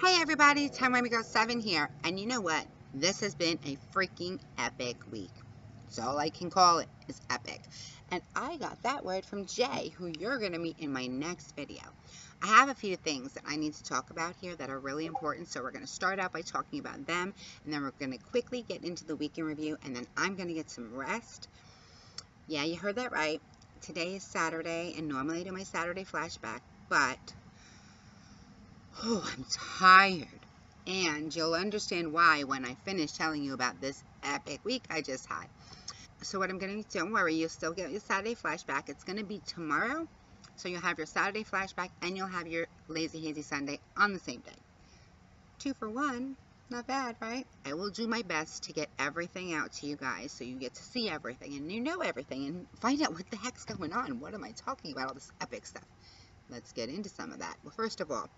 Hey everybody, Timey Girl 7 here, and you know what? This has been a freaking epic week. That's all I can call it, is epic. And I got that word from Jay, who you're going to meet in my next video. I have a few things that I need to talk about here that are really important, so we're going to start out by talking about them, and then we're going to quickly get into the weekend review, and then I'm going to get some rest. Yeah, you heard that right. Today is Saturday, and normally I do my Saturday flashback, but I'm tired, and you'll understand why when I finish telling you about this epic week I just had. So what I'm going to do, don't worry, you'll still get your Saturday flashback. It's going to be tomorrow, so you'll have your Saturday flashback and you'll have your Lazy Hazy Sunday on the same day. 2 for 1, not bad, right? I will do my best to get everything out to you guys so you get to see everything and you know everything and find out what the heck's going on. What am I talking about, all this epic stuff? Let's get into some of that. Well, first of all,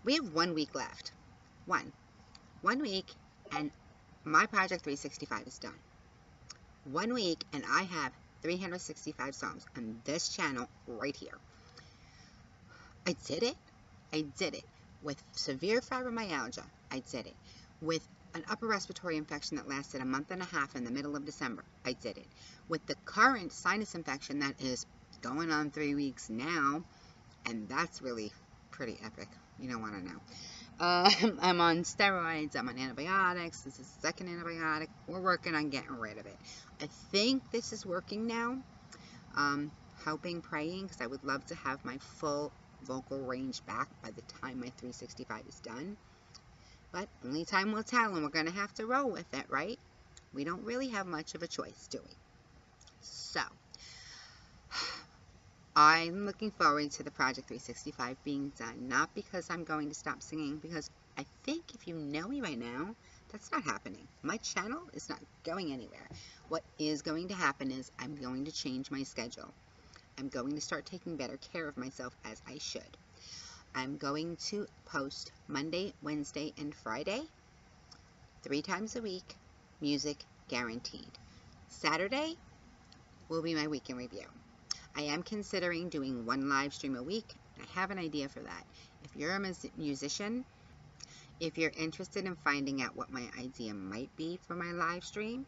we have 1 week left. One week, and my Project 365 is done. 1 week, and I have 365 songs on this channel right here. I did it. I did it. With severe fibromyalgia, I did it. With an upper respiratory infection that lasted a month and a half in the middle of December, I did it. With the current sinus infection that is going on 3 weeks now, and that's really pretty epic. You don't want to know. I'm on steroids. I'm on antibiotics. This is the second antibiotic. We're working on getting rid of it. I think this is working now. Hoping, praying, because I would love to have my full vocal range back by the time my 365 is done. But only time will tell, and we're going to have to roll with it, right? We don't really have much of a choice, do we? So I'm looking forward to the Project 365 being done, not because I'm going to stop singing, because I think if you know me right now, that's not happening. My channel is not going anywhere. What is going to happen is I'm going to change my schedule. I'm going to start taking better care of myself as I should. I'm going to post Monday, Wednesday, and Friday, 3 times a week, music guaranteed. Saturday will be my weekend review. I am considering doing 1 live stream a week. I have an idea for that. If you're a musician, if you're interested in finding out what my idea might be for my live stream,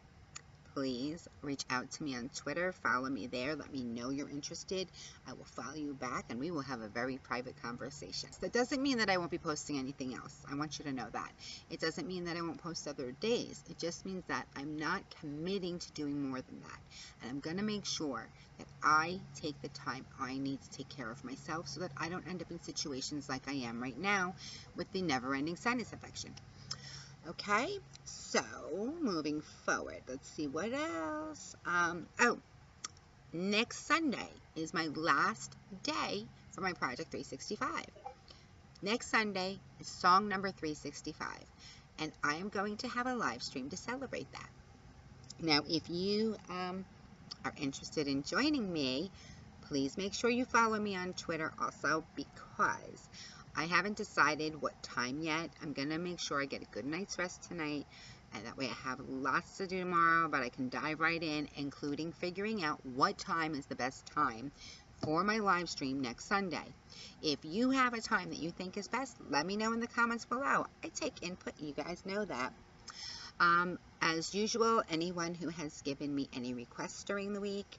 please reach out to me on Twitter. Follow me there. Let me know you're interested. I will follow you back and we will have a very private conversation. That doesn't mean that I won't be posting anything else. I want you to know that. It doesn't mean that I won't post other days. It just means that I'm not committing to doing more than that. And I'm going to make sure that I take the time I need to take care of myself so that I don't end up in situations like I am right now with the never-ending sinus infection. Okay, so moving forward, let's see what else. Next Sunday is my last day for my Project 365. Next Sunday is song number 365, and I am going to have a live stream to celebrate that. Now, if you are interested in joining me, please make sure you follow me on Twitter also, because I haven't decided what time yet. I'm going to make sure I get a good night's rest tonight, and that way I have lots to do tomorrow, but I can dive right in, including figuring out what time is the best time for my live stream next Sunday. If you have a time that you think is best, let me know in the comments below. I take input, you guys know that. As usual, anyone who has given me any requests during the week,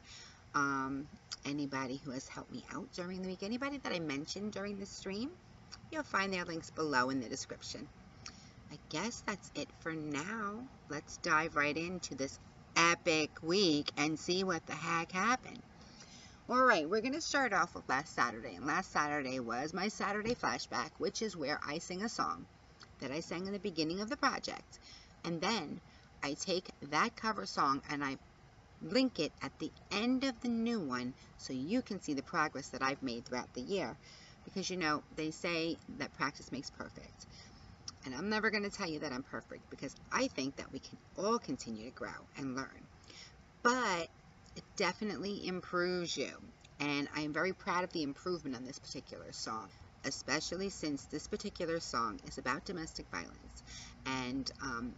anybody who has helped me out during the week, anybody that I mentioned during the stream, you'll find their links below in the description. I guess that's it for now. Let's dive right into this epic week and see what the heck happened. Alright, we're going to start off with last Saturday. And last Saturday was my Saturday flashback, which is where I sing a song that I sang in the beginning of the project. And then I take that cover song and I link it at the end of the new one so you can see the progress that I've made throughout the year. Because, you know, they say that practice makes perfect. And I'm never going to tell you that I'm perfect, because I think that we can all continue to grow and learn. But it definitely improves you. And I am very proud of the improvement on this particular song, especially since this particular song is about domestic violence. And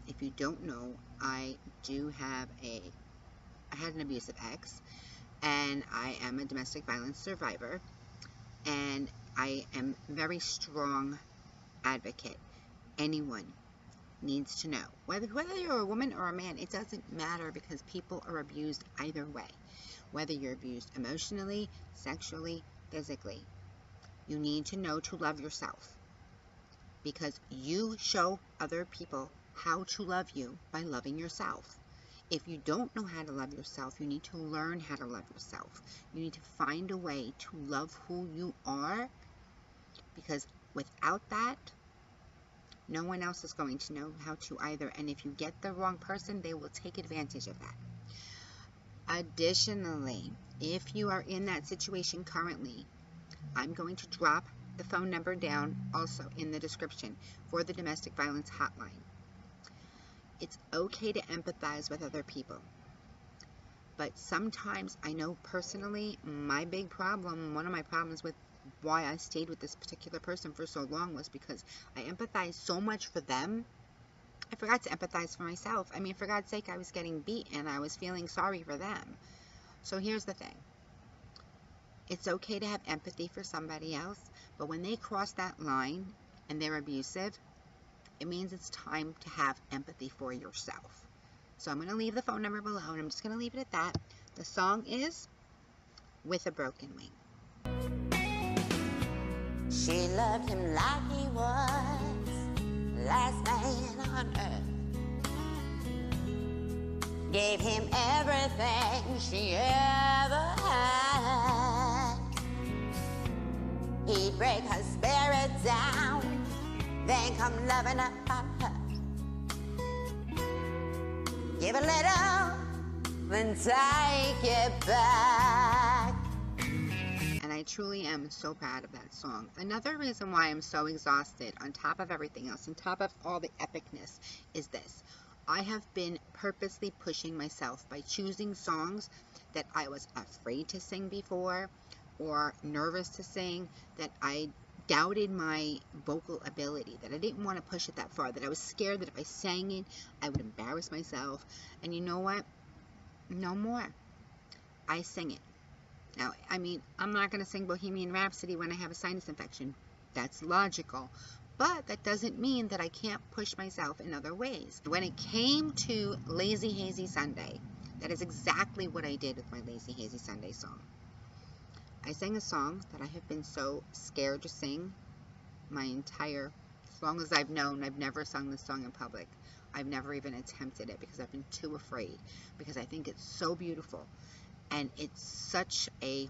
if you don't know, I had an abusive ex, and I am a domestic violence survivor. And I am very strong advocate. Anyone needs to know. Whether you're a woman or a man, it doesn't matter, because people are abused either way. Whether you're abused emotionally, sexually, physically. You need to know to love yourself, because you show other people how to love you by loving yourself. If you don't know how to love yourself, you need to learn how to love yourself. You need to find a way to love who you are, because without that, no one else is going to know how to either. And if you get the wrong person, they will take advantage of that. Additionally, if you are in that situation currently, I'm going to drop the phone number down also in the description for the domestic violence hotline. It's okay to empathize with other people, but sometimes, I know personally, my big problem, one of my problems with why I stayed with this particular person for so long, was because I empathized so much for them, I forgot to empathize for myself. I mean, for God's sake, I was getting beat and I was feeling sorry for them. So here's the thing. It's okay to have empathy for somebody else, but when they cross that line and they're abusive, it means it's time to have empathy for yourself. So I'm going to leave the phone number below, and I'm just going to leave it at that. The song is With a Broken Wing. She loved him like he was last man on earth. Gave him everything she ever had. He'd break her spirit down, then come loving up on her. Give a little, then take it back. And I truly am so proud of that song. Another reason why I'm so exhausted, on top of everything else, on top of all the epicness, is this. I have been purposely pushing myself by choosing songs that I was afraid to sing before, or nervous to sing, that I doubted my vocal ability, that I didn't want to push it that far, that I was scared that if I sang it, I would embarrass myself. And you know what? No more. I sing it. Now, I mean, I'm not going to sing Bohemian Rhapsody when I have a sinus infection. That's logical. But that doesn't mean that I can't push myself in other ways. When it came to Lazy Hazy Sunday, that is exactly what I did with my Lazy Hazy Sunday song. I sang a song that I have been so scared to sing my entire, as long as I've known. I've never sung this song in public. I've never even attempted it because I've been too afraid, because I think it's so beautiful. And it's such a,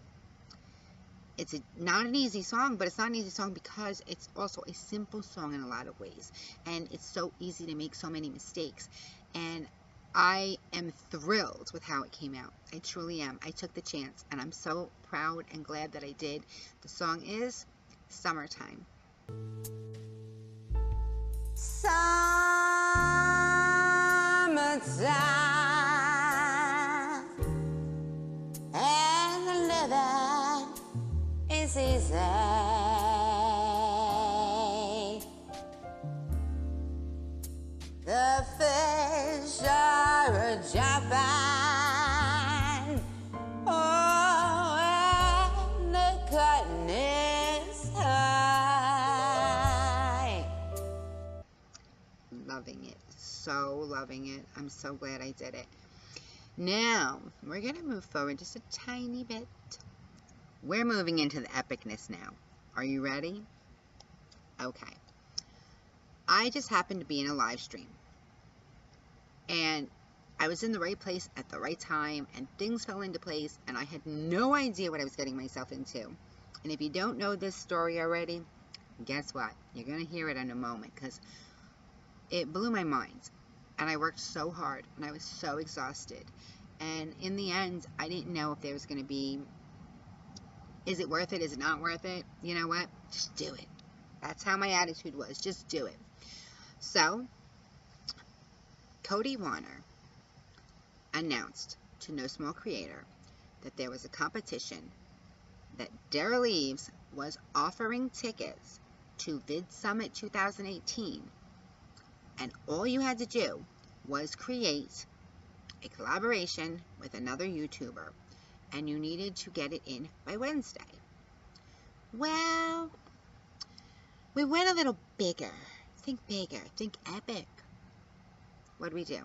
not an easy song, but it's not an easy song because it's also a simple song in a lot of ways. And it's so easy to make so many mistakes. And I am thrilled with how it came out. I truly am. I took the chance, and I'm so proud and glad that I did. The song is Summertime. Summertime, and the living is easy. The fish are jumping, oh, and the cotton is high. Loving it. So loving it. I'm so glad I did it. Now, we're going to move forward just a tiny bit. We're moving into the epicness now. Are you ready? Okay. I just happened to be in a live stream, and I was in the right place at the right time, and things fell into place, and I had no idea what I was getting myself into. And if you don't know this story already, guess what? You're going to hear it in a moment, because it blew my mind, and I worked so hard, and I was so exhausted. And in the end, I didn't know if there was going to be, is it worth it? Is it not worth it? You know what? Just do it. That's how my attitude was. Just do it. So, Cody Wanner announced to No Small Creator that there was a competition, that Derral was offering tickets to Vid Summit 2018, and all you had to do was create a collaboration with another YouTuber, and you needed to get it in by Wednesday. Well, We went a little bigger. Think bigger. Think epic. What do we do?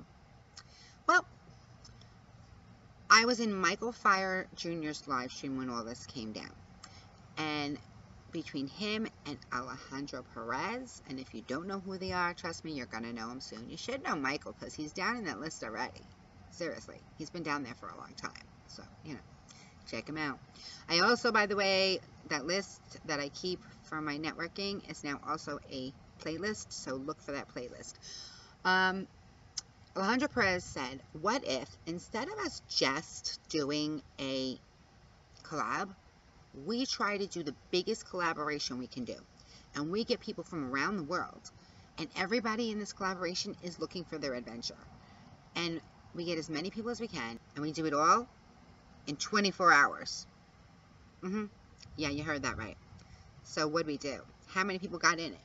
Well, I was in Michael Fire Jr.'s live stream when all this came down. And between him and Alejandro Perez, and if you don't know who they are, trust me, you're going to know him soon. You should know Michael because he's down in that list already. Seriously. He's been down there for a long time. So, you know, check him out. I also, by the way, that list that I keep for my networking is now also a playlist. So look for that playlist. Alejandro Perez said, what if instead of us just doing a collab, we try to do the biggest collaboration we can do, and we get people from around the world, and everybody in this collaboration is looking for their adventure, and we get as many people as we can, and we do it all in 24 hours. Yeah, you heard that right. So what do we do? How many people got in it?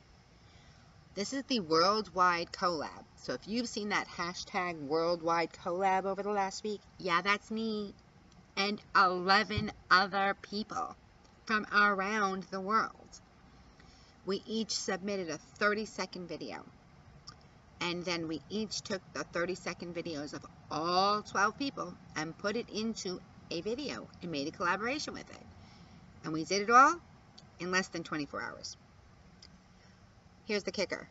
This is the worldwide collab. So if you've seen that hashtag worldwide collab over the last week, yeah, that's me and 11 other people from around the world. We each submitted a 30-second video. And then we each took the 30-second videos of all 12 people and put it into a video and made a collaboration with it. And we did it all in less than 24 hours. Here's the kicker.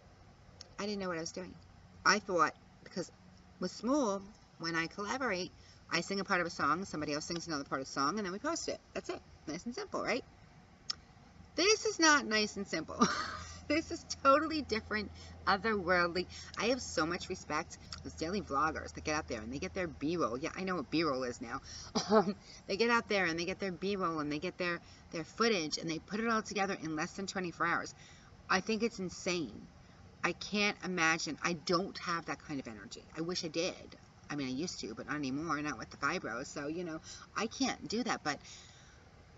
I didn't know what I was doing. I thought, because with Small, when I collaborate, I sing a part of a song, somebody else sings another part of the song, and then we post it. That's it. Nice and simple, right? This is not nice and simple. This is totally different, otherworldly. I have so much respect for those daily vloggers that get out there and they get their B-roll. Yeah, I know what B-roll is now. They get out there and they get their B-roll and they get their footage and they put it all together in less than 24 hours. I think it's insane. I can't imagine. I don't have that kind of energy. I wish I did. I mean, I used to, but not anymore, not with the fibro. So, you know, I can't do that. But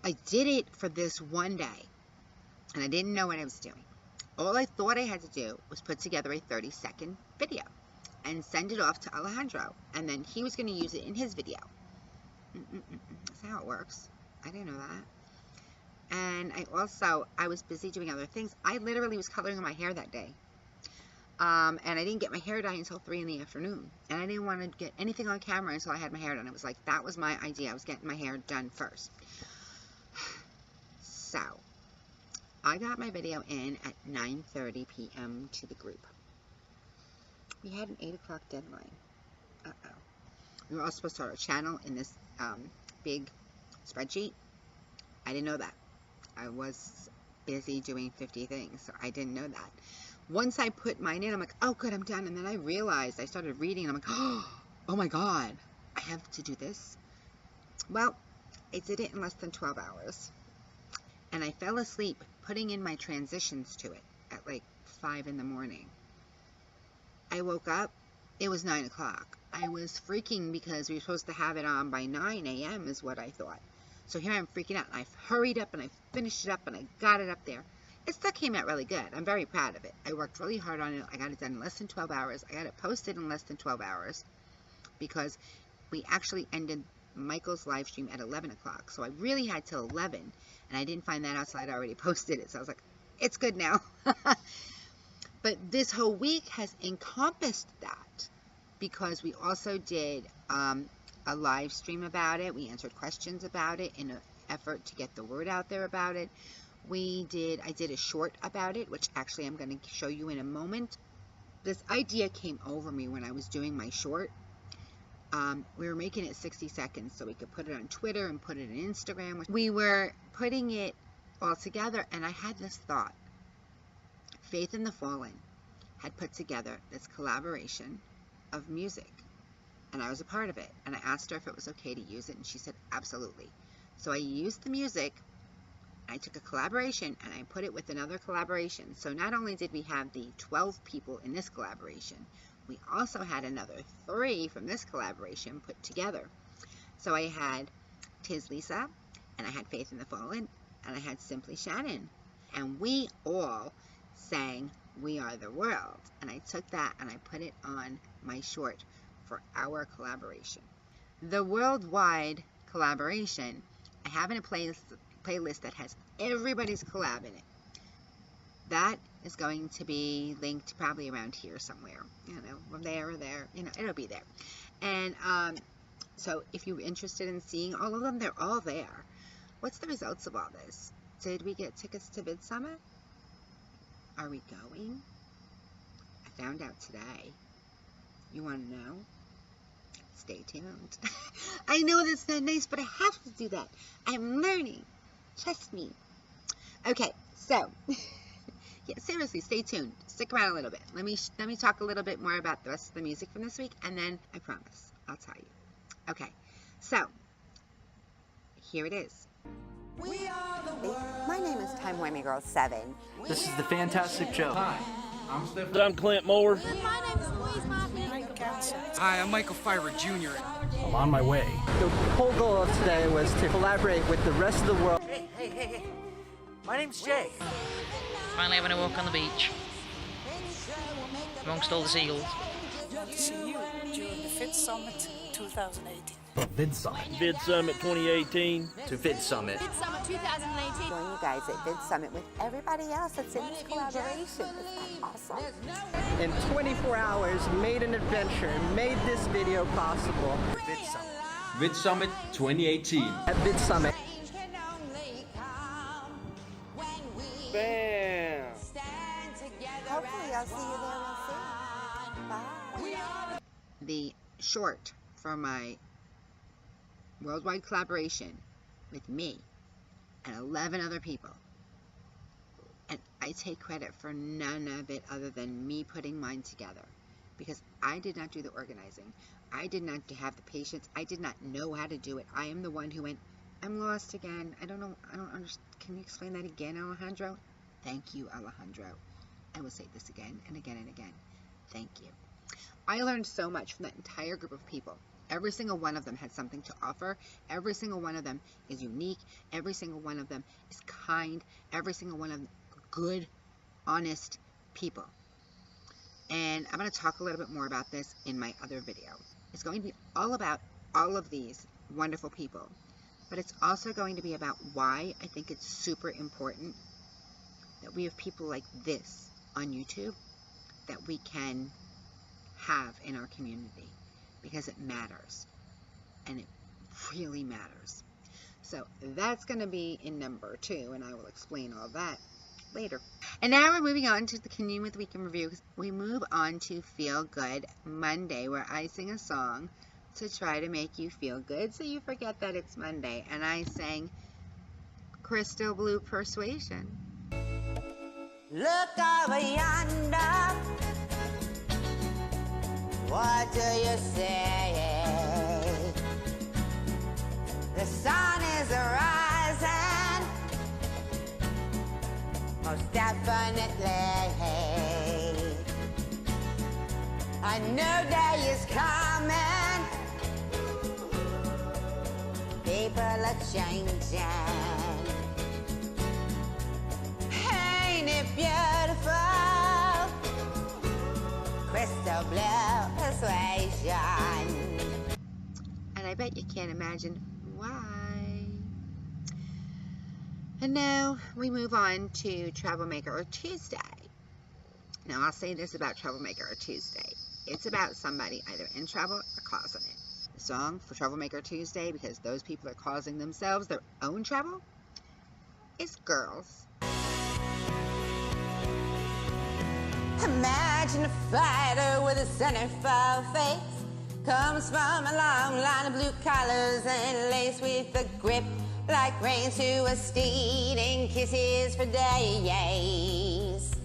I did it for this one day, and I didn't know what I was doing. All I thought I had to do was put together a 30-second video and send it off to Alejandro, and then he was going to use it in his video. That's how it works. I didn't know that. And I was busy doing other things. I literally was coloring my hair that day. And I didn't get my hair done until 3 in the afternoon. And I didn't want to get anything on camera until I had my hair done. It was like, that was my idea. I was getting my hair done first. So, I got my video in at 9:30 p.m. to the group. We had an 8 o'clock deadline. Uh-oh. We were all supposed to start our channel in this big spreadsheet. I didn't know that. I was busy doing 50 things, so I didn't know that. Once I put mine in, I'm like, oh, good, I'm done. And then I realized, I started reading, and I'm like, oh my God, I have to do this? Well, I did it in less than 12 hours. And I fell asleep putting in my transitions to it at like 5 in the morning. I woke up, it was 9 o'clock. I was freaking because we were supposed to have it on by 9 a.m. is what I thought. So here I'm freaking out, and I hurried up, and I finished it up, and I got it up there. It still came out really good. I'm very proud of it. I worked really hard on it. I got it done in less than 12 hours. I got it posted in less than 12 hours because we actually ended Michael's live stream at 11 o'clock. So I really had till 11, and I didn't find that out, so I'd already posted it. So I was like, it's good now. But this whole week has encompassed that because we also did a live stream about it. We answered questions about it in an effort to get the word out there about it. I did a short about it, which actually I'm going to show you in a moment. This idea came over me when I was doing my short. We were making it 60 seconds so we could put it on Twitter and put it on Instagram. We were putting it all together, and I had this thought. Faith in the Fallen had put together this collaboration of music, and I was a part of it. And I asked her if it was okay to use it, and she said absolutely. So I used the music. I took a collaboration and I put it with another collaboration. So not only did we have the 12 people in this collaboration, we also had another 3 from this collaboration put together. So I had Tis Lisa, and I had Faith in the Fallen, and I had Simply Shannon. And we all sang We Are the World. And I took that and I put it on my short for our collaboration. The worldwide collaboration, I have in a playlist that has everybody's collab in it. That is going to be linked probably around here somewhere. You know, from there or there. You know, it'll be there. And so if you're interested in seeing all of them, they're all there. What's the results of all this? Did we get tickets to Vid Summit? Are we going? I found out today. You want to know? Stay tuned. I know that's not nice, but I have to do that. I'm learning. Trust me. Okay, so yeah, seriously, stay tuned. Stick around a little bit. Let me talk a little bit more about the rest of the music from this week, and then I promise I'll tell you. Okay, so here it is. My name is Timey Girl 7. This is the Fantastic Joe. Hi, I'm Steph. I'm Clint Moore. My name is Louise Hi, I'm Michael Fiver Jr. I'm on my way. The whole goal of today was to collaborate with the rest of the world. Hey. My name's Jay. Finally having a walk on the beach amongst all the seagulls. Glad to see you during the Vid Summit 2018. Vid Summit. Vid Summit 2018. To Vid Summit. Vid Summit 2018. Join you guys at Vid Summit with everybody else that's in this collaboration. Isn't that awesome? In 24 hours, made an adventure, made this video possible. Vid Summit. Vid Summit 2018. At Vid Summit. Bam! Hopefully I'll see you there real soon. Bye. The short for my worldwide collaboration with me and 11 other people. And I take credit for none of it other than me putting mine together, because I did not do the organizing. I did not have the patience. I did not know how to do it. I am the one who went, I'm lost again. I don't understand. Can you explain that again, Alejandro? Thank you, Alejandro. I will say this again and again and again. Thank you. I learned so much from that entire group of people. Every single one of them had something to offer. Every single one of them is unique. Every single one of them is kind. Every single one of them good, honest people. And I'm going to talk a little bit more about this in my other video. It's going to be all about all of these wonderful people. But it's also going to be about why I think it's super important that we have people like this on YouTube that we can have in our community, because it matters, and it really matters. So that's going to be in number 2, and I will explain all that later. And now we're moving on to the Commune with Week in Review. We move on to Feel Good Monday, where I sing a song to try to make you feel good so you forget that it's Monday. And I sang Crystal Blue Persuasion. Look over yonder. What do you say? The sun is rising, most definitely. A new day is coming. People are changing. Ain't it beautiful? Crystal blue persuasion. And I bet you can't imagine why. And now we move on to Troublemaker Tuesday. Now I'll say this about Troublemaker Tuesday. It's about somebody either in trouble or causing it. The song for Troublemaker Tuesday, because those people are causing themselves their own trouble, is Girls. Imagine a fighter with a centerfold face, comes from a long line of blue collars and lace with a grip like reins to a steed and kisses for days.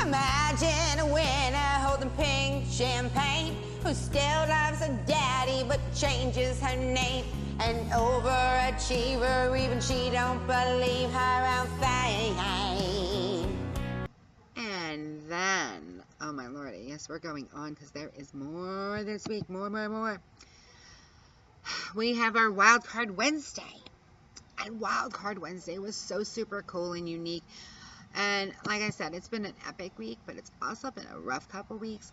Imagine a winner holding pink champagne who still loves her daddy but changes her name. An overachiever, even she don't believe her own fame. And then, oh my lordy, yes, we're going on because there is more this week. More. We have our Wild Card Wednesday. And Wild Card Wednesday was so super cool and unique. And like I said, it's been an epic week, but it's also been a rough couple weeks.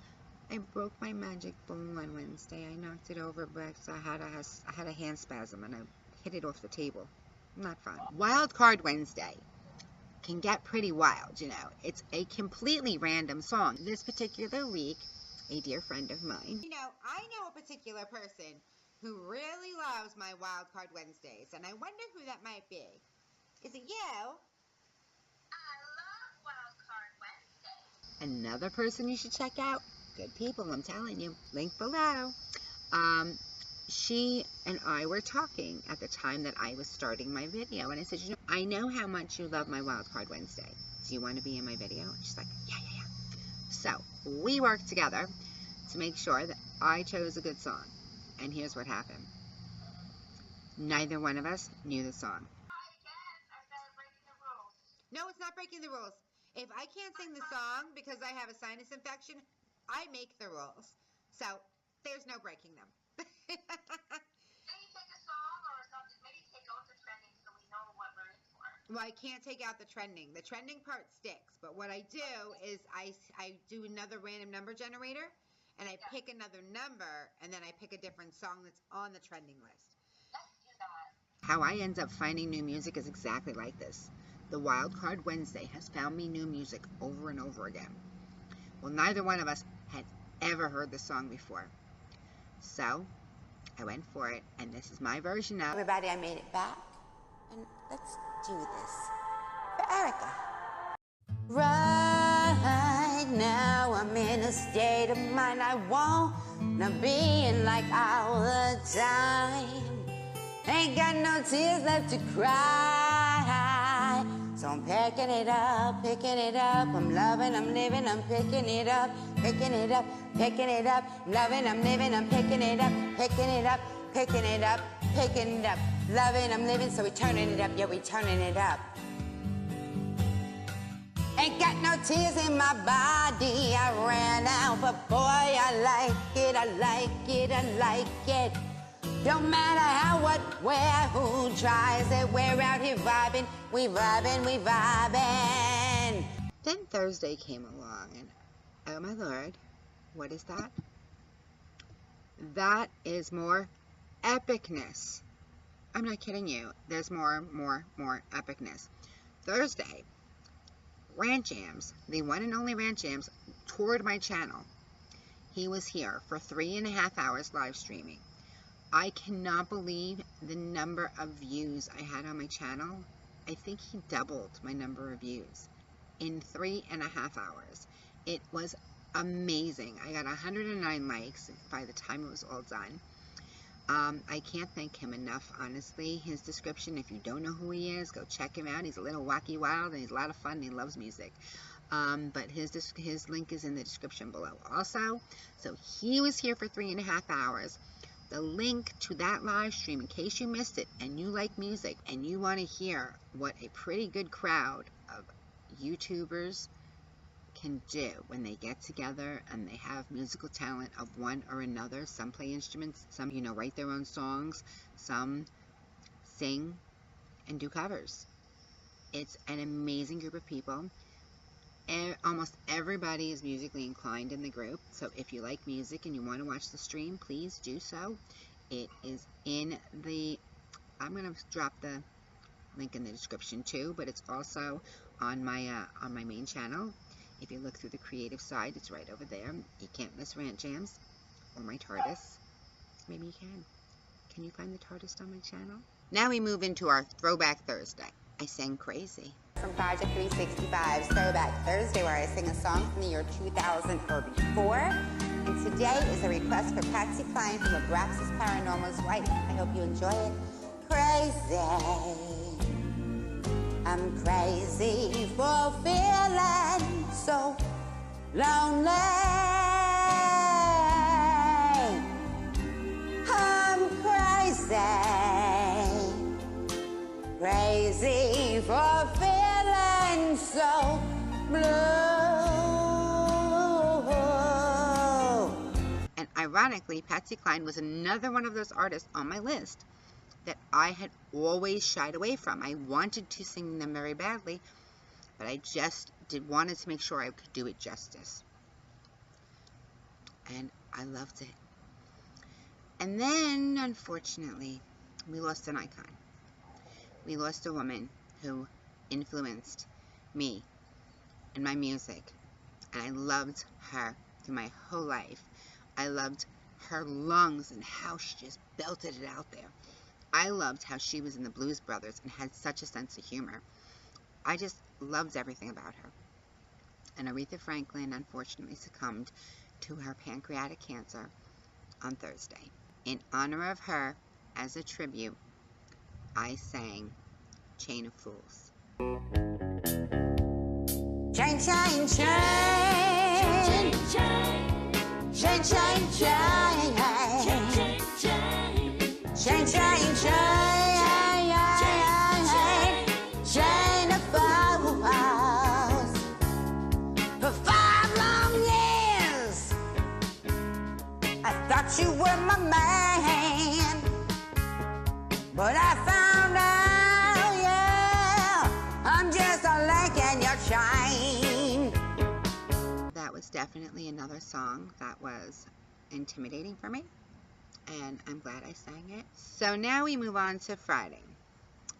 I broke my magic bowl on Wednesday. I knocked it over, but I had a hand spasm and I hit it off the table. Not fun. Wild Card Wednesday. can get pretty wild, you know. It's a completely random song. This particular week, a dear friend of mine. You know, I know a particular person who really loves my Wildcard Wednesdays, and I wonder who that might be. Is it you? I love Wildcard Wednesdays. Another person you should check out. Good people, I'm telling you. Link below. She and I were talking at the time that I was starting my video, and I said, you know, I know how much you love my Wildcard Wednesday. Do you want to be in my video? And she's like, yeah. So we worked together to make sure that I chose a good song. And here's what happened. Neither one of us knew the song. No, it's not breaking the rules. If I can't sing the song because I have a sinus infection, I make the rules. So there's no breaking them. Maybe take a song or something. Maybe take out the trending so we know what we're in for. Well, I can't take out the trending. The trending part sticks. But what I do is I do another random number generator, and I pick another number, and then I pick a different song that's on the trending list. Let's do that. How I end up finding new music is exactly like this. The Wildcard Wednesday has found me new music over and over again. Well, neither one of us had ever heard the song before. So I went for it, and this is my version of Everybody, I made it back, and let's do this for Erica. Right now, I'm in a state of mind I wanna be in like all the time. Ain't got no tears left to cry, so I'm picking it up, I'm loving, I'm living, I'm picking it up, picking it up, picking it up, I'm loving, I'm living, I'm picking it up, picking it up, picking it up, picking it up, loving, I'm living, so we turning it up, yeah, we turning it up. Ain't got no tears in my body, I ran out, but boy, I like it, I like it, I like it. Don't matter how, what, where, who tries it, we're out here vibing, we vibing, we vibing. Then Thursday came along, and oh my Lord, what is that? That is more epicness. I'm not kidding you. There's more epicness. Thursday, Rant Jams, the one and only Rant Jams, toured my channel. He was here for 3.5 hours live streaming. I cannot believe the number of views I had on my channel. I think he doubled my number of views in 3.5 hours. It was amazing. I got 109 likes by the time it was all done. I can't thank him enough, honestly. His description, if you don't know who he is, go check him out. He's a little wacky wild, and he's a lot of fun, and he loves music. But his link is in the description below also. So he was here for 3.5 hours. The link to that live stream, in case you missed it and you like music and you want to hear what a pretty good crowd of YouTubers can do when they get together and they have musical talent of one or another. Some play instruments, some, you know, write their own songs, some sing and do covers. It's an amazing group of people. And almost everybody is musically inclined in the group, so if you like music and you want to watch the stream, please do so. It is in the, I'm going to drop the link in the description too, but it's also on my main channel. If you look through the creative side, it's right over there. You can't miss Rant Jams or my TARDIS. Maybe you can. Can you find the TARDIS on my channel? Now we move into our Throwback Thursday. I sang Crazy. From Project 365's Throwback Thursday, where I sing a song from the year 2000 or before. And today is a request for Patsy Cline from Abraxas Paranormal's wife. I hope you enjoy it. Crazy. I'm crazy for feeling so lonely. I'm crazy. Crazy for feeling so blue. And ironically, Patsy Cline was another one of those artists on my list that I had always shied away from. I wanted to sing them very badly, but I just wanted to make sure I could do it justice. And I loved it. And then, unfortunately, we lost an icon. We lost a woman who influenced me and my music. And I loved her through my whole life. I loved her lungs and how she just belted it out there. I loved how she was in the Blues Brothers and had such a sense of humor. I just loved everything about her. And Aretha Franklin unfortunately succumbed to her pancreatic cancer on Thursday. In honor of her, as a tribute, I sang Chain of Fools. Chain, chain, chain. Chain, chain, chain. Chain, chain, chain. Chain of fools. For 5 long years, I thought you were my man, but I found out, yeah, I'm just a link in your chain. That was definitely another song that was intimidating for me, and I'm glad I sang it. So now we move on to Friday.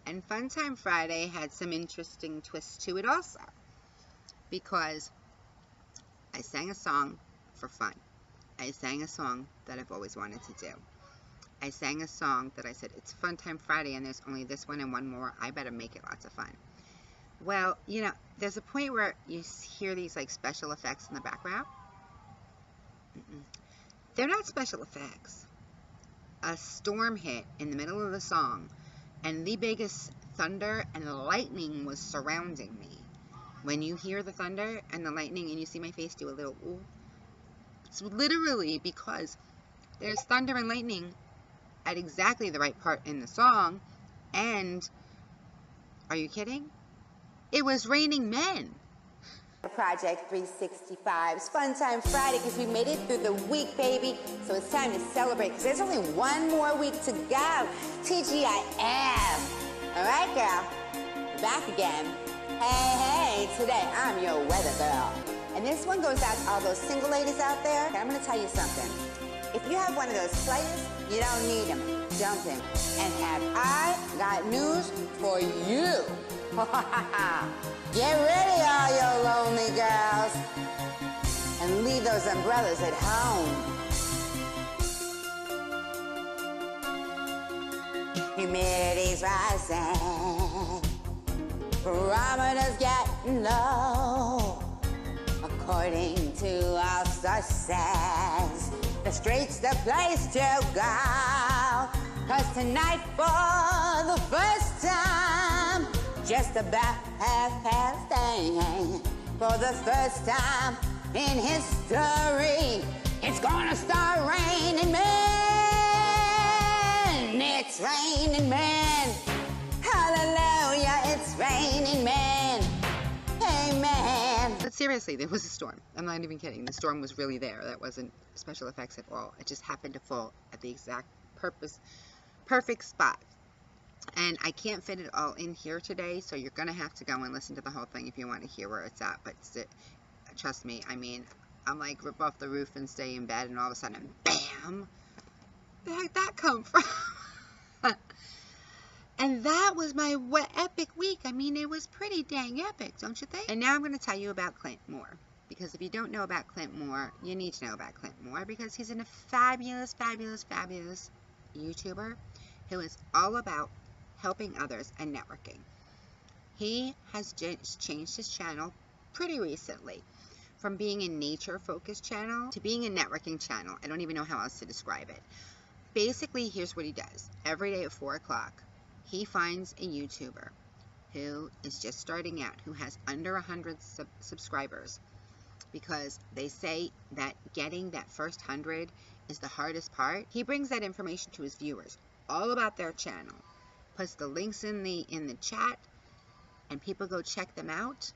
And Funtime Friday had some interesting twists to it also, because I sang a song for fun. I sang a song that I've always wanted to do. I sang a song that I said, it's Funtime Friday and there's only this one and one more. I better make it lots of fun. Well, you know, there's a point where you hear these like special effects in the background. They're not special effects. A storm hit in the middle of the song, and the biggest thunder and lightning was surrounding me. When you hear the thunder and the lightning and you see my face do a little ooh, it's literally because there's thunder and lightning at exactly the right part in the song. And are you kidding? It was raining men. Project 365's Funtime Friday, because we made it through the week, baby. So it's time to celebrate, because there's only one more week to go. TGIF. All right, girl. Back again. Hey, today I'm your weather girl. And this one goes out to all those single ladies out there. And I'm going to tell you something. If you have one of those players, you don't need them. Dump him. And have I got news for you. Get ready, all your lonely girls, and leave those umbrellas at home. Humidity's rising, barometers getting low. According to our sources, the street's the place to go. 'Cause tonight, for the first time, just about half-past 8, for the first time in history, it's gonna start raining men. It's raining men. Hallelujah, it's raining men. Amen. But seriously, there was a storm. I'm not even kidding. The storm was really there. That wasn't special effects at all. It just happened to fall at the exact perfect spot. And I can't fit it all in here today, so you're going to have to go and listen to the whole thing if you want to hear where it's at. But trust me, I mean, I'm like, rip off the roof and stay in bed, and all of a sudden, bam! Where the heck did that come from? And that was my epic week. I mean, it was pretty dang epic, don't you think? And now I'm going to tell you about Clint Moore. Because if you don't know about Clint Moore, you need to know about Clint Moore, because he's a fabulous, fabulous, fabulous YouTuber who is all about helping others and networking. He has changed his channel pretty recently from being a nature-focused channel to being a networking channel. I don't even know how else to describe it. Basically, here's what he does. Every day at 4 o'clock, he finds a YouTuber who is just starting out, who has under 100 subscribers, because they say that getting that first 100 is the hardest part. He brings that information to his viewers, all about their channel, puts the links in the chat, and people go check them out,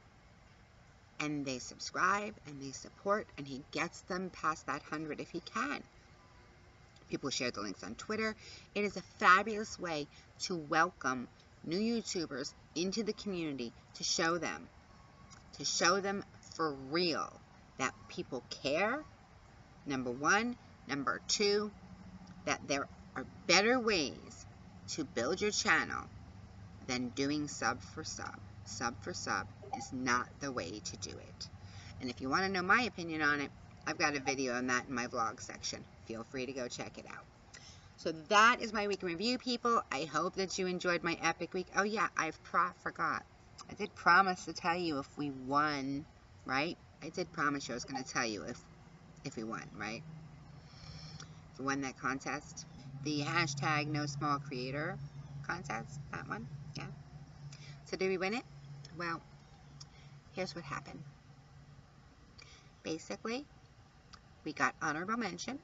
and they subscribe and they support, and he gets them past that 100 if he can. People share the links on Twitter. It is a fabulous way to welcome new YouTubers into the community, to show them for real that people care, number one. Number two, that there are better ways to build your channel than doing sub for sub. sub for sub is not the way to do it. And if you want to know my opinion on it, I've got a video on that in my vlog section. Feel free to go check it out. So that is my week in review, people. I hope that you enjoyed my epic week. Oh yeah, I forgot. I did promise to tell you if we won, right? I did promise you I was going to tell you if we won, right? If we won that contest. The hashtag No Small Creator contest, that one, yeah. So did we win it? Well, here's what happened. Basically, we got honorable mention,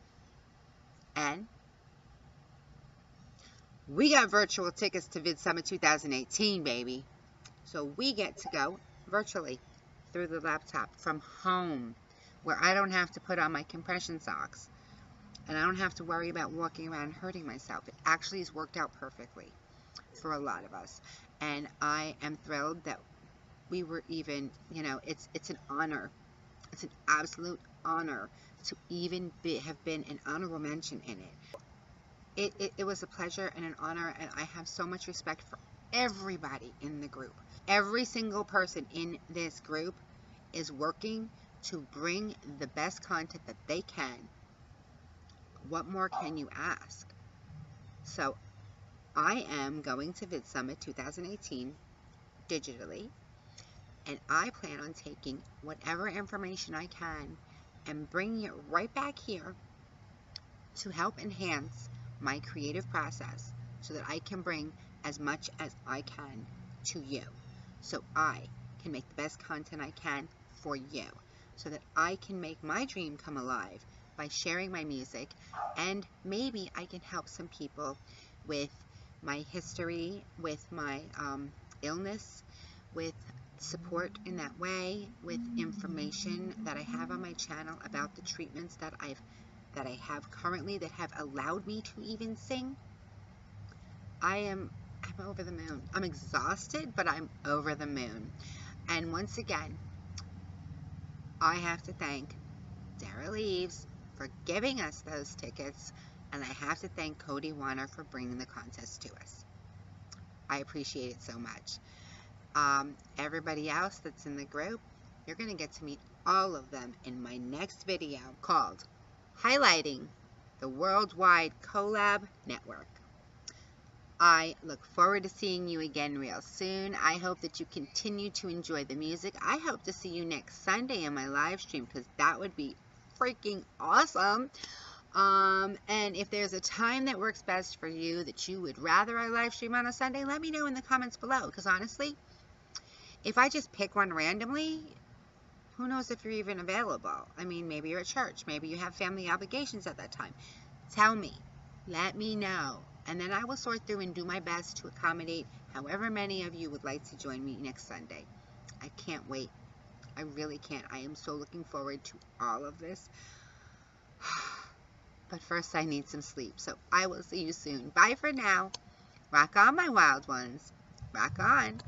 and we got virtual tickets to Vid Summit 2018, baby. So we get to go virtually through the laptop from home, where I don't have to put on my compression socks, and I don't have to worry about walking around hurting myself. It actually has worked out perfectly for a lot of us, and I am thrilled that we were even, you know, it's an honor. It's an absolute honor to even have been an honorable mention in it. It was a pleasure and an honor, and I have so much respect for everybody in the group. Every single person in this group is working to bring the best content that they can. What more can you ask? So I am going to Vid Summit 2018 digitally, and I plan on taking whatever information I can and bringing it right back here to help enhance my creative process so that I can bring as much as I can to you, so I can make the best content I can for you, so that I can make my dream come alive by sharing my music, and maybe I can help some people with my history, with my illness, with support in that way, with information that I have on my channel about the treatments that I have currently that have allowed me to even sing. I'm over the moon. I'm exhausted, but I'm over the moon. And once again, I have to thank Derral for giving us those tickets, and I have to thank Cody Wanner for bringing the contest to us. I appreciate it so much. Everybody else that's in the group, you're going to get to meet all of them in my next video called Highlighting the Worldwide Collab Network. I look forward to seeing you again real soon. I hope that you continue to enjoy the music. I hope to see you next Sunday in my live stream, because that would be freaking awesome. And if there's a time that works best for you that you would rather I live stream on a Sunday, let me know in the comments below, because honestly, if I just pick one randomly, who knows if you're even available? I mean, maybe you're at church. Maybe you have family obligations at that time. Tell me. Let me know. And then I will sort through and do my best to accommodate however many of you would like to join me next Sunday. I can't wait. I really can't. I am so looking forward to all of this. But first I need some sleep. So I will see you soon. Bye for now. Rock on, my wild ones. Rock on.